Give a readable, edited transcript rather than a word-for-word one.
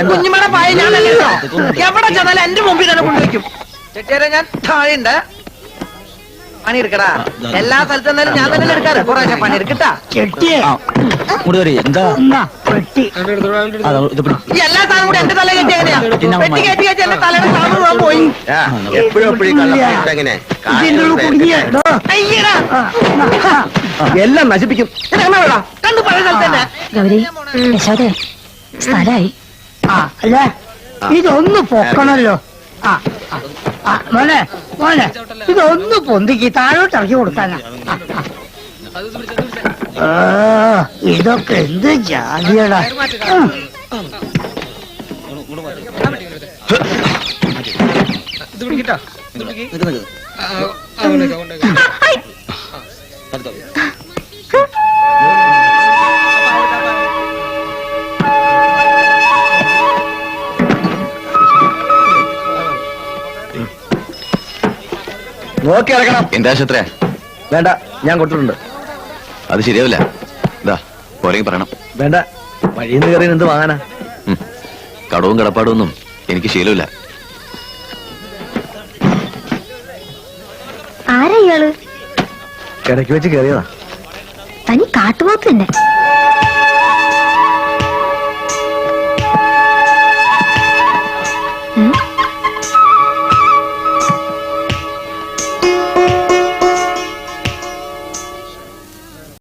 കുഞ്ഞുമയുടെ പായ ഞാൻ എവിടെ ചെന്നാലും എന്റെ മുമ്പിൽ തന്നെ കൊണ്ടുവയ്ക്കും. ചെട്ടിയാരെ ഞാൻ താഴെയുണ്ട്, പണിയെടുക്കടാ. എല്ലാ സ്ഥലത്തും എന്നാലും ഞാൻ തന്നെ എടുക്കാറ്. കുറെ പണിയെടുക്കട്ടാ. ഈ എല്ലാ സാധനം കൂടി എന്റെ തല കെട്ടി എങ്ങനെയാ പെട്ടി കയറ്റി കയറ്റി എന്റെ തലയുടെ സാധനം പോയി. എല്ലാം നശിപ്പിക്കും. കണ്ടു പഴയ സ്ഥലത്ത് തന്നെ. ഗൗരി യശോദേ സ്ഥലായി. അല്ലേ ഇതൊന്ന് പൊക്കണല്ലോ. മോനെ മോനെ ഇതൊന്ന് പൊന്തിക്ക് താഴോട്ട് ഇറക്കി കൊടുക്കാനാ. ഇതൊക്കെ എന്ത് ജാതിയടാ. നോക്കി ഇറക്കണം. എന്താ ആശുപത്രിയാ? വേണ്ട, ഞാൻ കൊടുത്തിട്ടുണ്ട്. അത് ശരിയാവില്ല. ഇതാ പോരെങ്കിൽ പറയണം. വേണ്ട, വഴിയിൽ നിന്ന് കയറി എന്ത് വാങ്ങാനാ? കടവും കടപ്പാടും ഒന്നും എനിക്ക് ശീലമില്ല. ആരാ ഇയാള്? ഇടയ്ക്ക് വെച്ച് കയറിയതാ. തനി കാട്ടുപോത്ത് തന്നെ.